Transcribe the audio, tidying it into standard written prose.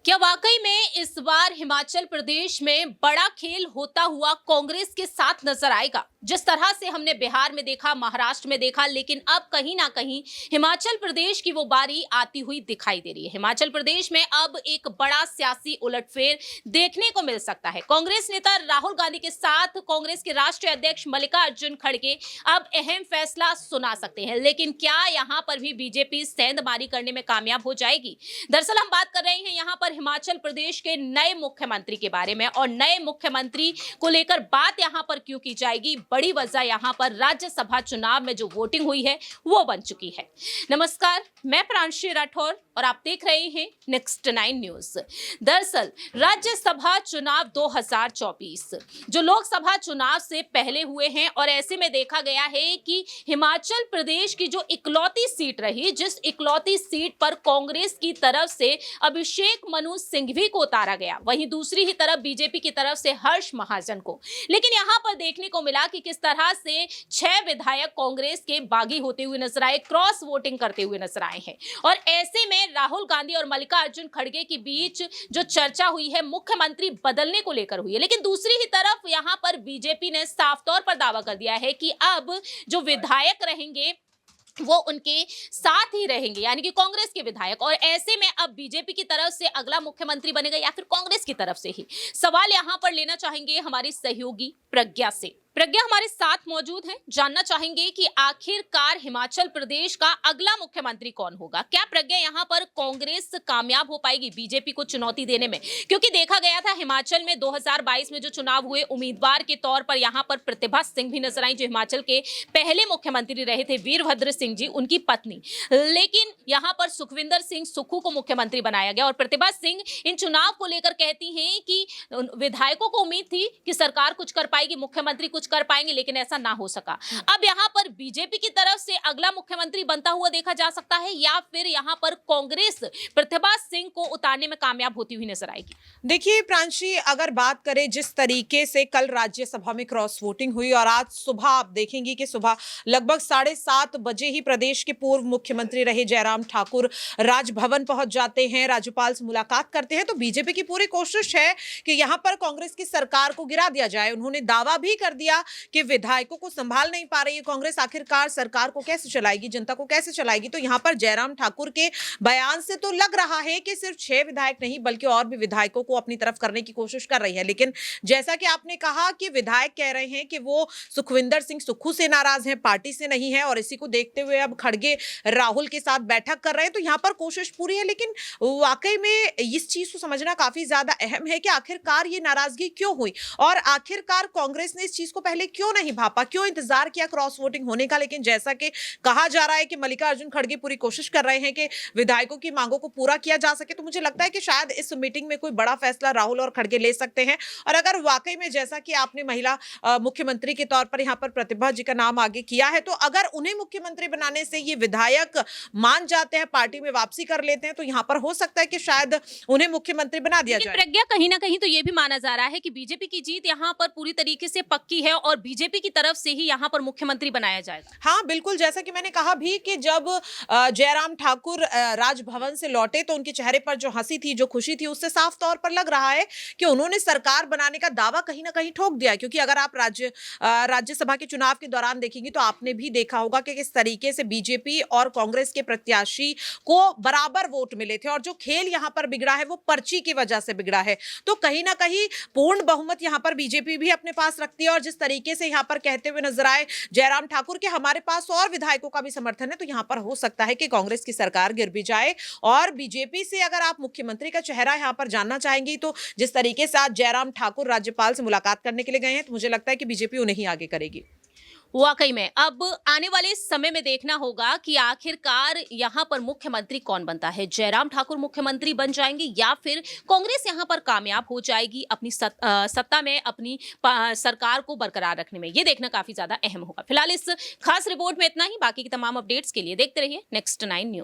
क्या वाकई में इस बार हिमाचल प्रदेश में बड़ा खेल होता हुआ कांग्रेस के साथ नजर आएगा? जिस तरह से हमने बिहार में देखा, महाराष्ट्र में देखा, लेकिन अब कहीं ना कहीं हिमाचल प्रदेश की वो बारी आती हुई दिखाई दे रही है। हिमाचल प्रदेश में अब एक बड़ा सियासी उलटफेर देखने को मिल सकता है। कांग्रेस नेता राहुल गांधी के साथ कांग्रेस के राष्ट्रीय अध्यक्ष मल्लिकार्जुन खड़गे अब अहम फैसला सुना सकते हैं, लेकिन क्या यहां पर भी बीजेपी सेंधमारी करने में कामयाब हो जाएगी? दरअसल हम बात कर रहे हैं यहां पर हिमाचल प्रदेश के नए मुख्यमंत्री के बारे में, और नए मुख्यमंत्री को लेकर बात यहां पर क्यों की जाएगी। बड़ी वजह यहां पर राज्यसभा चुनाव में जो वोटिंग हुई है वो बन चुकी है। नमस्कार, मैं प्रांशी राठौर और आप देख रहे हैं नेक्स्ट 9 न्यूज। दरअसल राज्यसभा चुनाव 2024 जो लोकसभा चुनाव से पहले हुए हैं, और ऐसे में देखा गया है कि हिमाचल प्रदेश की जो इकलौती सीट रही, जिस इकलौती सीट पर कांग्रेस की तरफ से अभिषेक मनु सिंघवी को उतारा गया, वहीं दूसरी ही तरफ बीजेपी की तरफ से हर्ष महाजन को। लेकिन यहां पर देखने को मिला कि किस तरह से 6 विधायक कांग्रेस के बागी होते हुए नजर आए, क्रॉस वोटिंग करते हुए नजर आए हैं। और ऐसे में राहुल गांधी और मल्लिकार्जुन खड़गे के बीच जो चर्चा हुई है मुख्यमंत्री बदलने को लेकर हुई है, लेकिन दूसरी ही तरफ यहां पर बीजेपी ने साफ तौर पर दावा कर दिया है कि अब जो विधायक रहेंगे वो उनके साथ ही रहेंगे, यानी कि कांग्रेस के विधायक। और ऐसे में अब बीजेपी की तरफ से अगला मुख्यमंत्री बनेगा या फिर कांग्रेस की तरफ से ही, सवाल यहां पर लेना चाहेंगे हमारी सहयोगी प्रज्ञा से। प्रज्ञा हमारे साथ मौजूद हैं, जानना चाहेंगे कि आखिरकार हिमाचल प्रदेश का अगला मुख्यमंत्री कौन होगा। क्या प्रज्ञा यहां पर कांग्रेस कामयाब हो पाएगी बीजेपी को चुनौती देने में? क्योंकि देखा गया था हिमाचल में 2022 में जो चुनाव हुए, उम्मीदवार के तौर पर यहां पर प्रतिभा सिंह भी नजर आई, जो हिमाचल के पहले मुख्यमंत्री रहे थे, वीरभद्र सिंह जी, उनकी पत्नी। लेकिन यहां पर सुखविंदर सिंह सुक्खू को मुख्यमंत्री बनाया गया, और प्रतिभा सिंह इन चुनाव को लेकर कहती हैं कि विधायकों को उम्मीद थी कि सरकार कुछ कर पाएगी, मुख्यमंत्री कुछ कर पाएंगे, लेकिन ऐसा ना हो सका। अब यहां पर बीजेपी की तरफ से अगला मुख्यमंत्री बनता हुआ देखा जा सकता है, या फिर यहां पर कांग्रेस प्रतिभा सिंह को उतारने में कामयाब होती हुई नजर आएगी? देखिए प्रांशी, अगर बात करें जिस तरीके से कल राज्यसभा में क्रॉस वोटिंग हुई और आज सुबह आप देखेंगे कि सुबह लगभग 7:30 बजे ही प्रदेश के पूर्व मुख्यमंत्री रहे जयराम ठाकुर राजभवन पहुंच जाते हैं, राज्यपाल से मुलाकात करते हैं। तो बीजेपी की पूरी कोशिश है कि यहां पर कांग्रेस की सरकार को गिरा दिया जाए। उन्होंने दावा भी कर दिया कि विधायकों को संभाल नहीं पा रही है कांग्रेस, आखिरकार सरकार को कैसे चलाएगी, जनता को कैसे चलाएगी। तो यहां पर जयराम ठाकुर के बयान से तो लग रहा है कि सिर्फ 6 विधायक नहीं बल्कि और भी विधायकों को अपनी तरफ करने की कोशिश कर रही है। लेकिन जैसा कि आपने कहा कि विधायक कह रहे हैं कि वो सुखविंदर सिंह सुक्खू से नाराज हैं, पार्टी से नहीं है, और इसी को देखते हुए अब खड़गे राहुल के साथ बैठक कर रहे हैं। तो यहां पर कोशिश पूरी है, लेकिन वाकई में इस चीज को समझना काफी ज्यादा अहम है कि आखिरकार ये नाराजगी क्यों हुई, और आखिरकार कांग्रेस ने इस चीज को पहले क्यों नहीं भापा, क्यों इंतजार किया क्रॉस वोटिंग होने का। लेकिन जैसा कि कहा जा रहा है कि मल्लिकार्जुन खड़गे पूरी कोशिश कर रहे हैं कि विधायकों की मांगों को पूरा किया जा सके, तो मुझे लगता है कि शायद इस मीटिंग में कोई बड़ा फैसला राहुल और खड़गे ले सकते हैं। और अगर वाकई में जैसा कि आपने महिला मुख्यमंत्री के तौर पर यहां पर प्रतिभा जी का नाम आगे किया है, तो अगर उन्हें मुख्यमंत्री बनाने से ये विधायक मान जाते हैं, पार्टी में वापसी कर लेते हैं, तो यहां पर हो सकता है कि शायद उन्हें मुख्यमंत्री बना दिया जाए। प्रज्ञा, कहीं ना कहीं तो ये भी माना जा रहा है कि बीजेपी की जीत यहां पर पूरी तरीके से पक्की है और बीजेपी की तरफ से ही यहां पर मुख्यमंत्री बनाया जाएगा। हाँ बिल्कुल, जैसा कि मैंने कहा भी कि जब जयराम ठाकुर राजभवन से लौटे तो उनके चेहरे पर जो हंसी थी, जो खुशी थी, उससे साफ तौर पर लग रहा है कि उन्होंने सरकार बनाने का दावा कहीं ना कहीं ठोक दिया। क्योंकि अगर आप राज्यसभा के चुनाव के दौरान देखेंगे तो आपने भी देखा होगा कि किस तरीके से बीजेपी और कांग्रेस के प्रत्याशी को बराबर वोट मिले थे, और जो खेल यहां पर बिगड़ा है वो पर्ची की वजह से बिगड़ा है। तो कहीं ना कहीं पूर्ण बहुमत यहां पर बीजेपी भी अपने पास रखती है, और जिस तरीके से यहां पर कहते हुए नजर आए जयराम ठाकुर के हमारे पास और विधायकों का भी समर्थन है, तो यहां पर हो सकता है कि कांग्रेस की सरकार गिर भी जाए। और बीजेपी से अगर आप मुख्यमंत्री का चेहरा यहां पर जानना चाहेंगी, तो जिस तरीके से आज जयराम ठाकुर राज्यपाल से मुलाकात करने के लिए गए हैं, तो मुझे लगता है कि बीजेपी उन्हें ही आगे करेगी। वाकई में अब आने वाले समय में देखना होगा कि आखिरकार यहां पर मुख्यमंत्री कौन बनता है। जयराम ठाकुर मुख्यमंत्री बन जाएंगे या फिर कांग्रेस यहां पर कामयाब हो जाएगी अपनी सत्ता में, अपनी सरकार को बरकरार रखने में। ये देखना काफी ज्यादा अहम होगा। फिलहाल इस खास रिपोर्ट में इतना ही। बाकी की तमाम अपडेट्स के लिए देखते रहिए नेक्स्ट 9 न्यूज।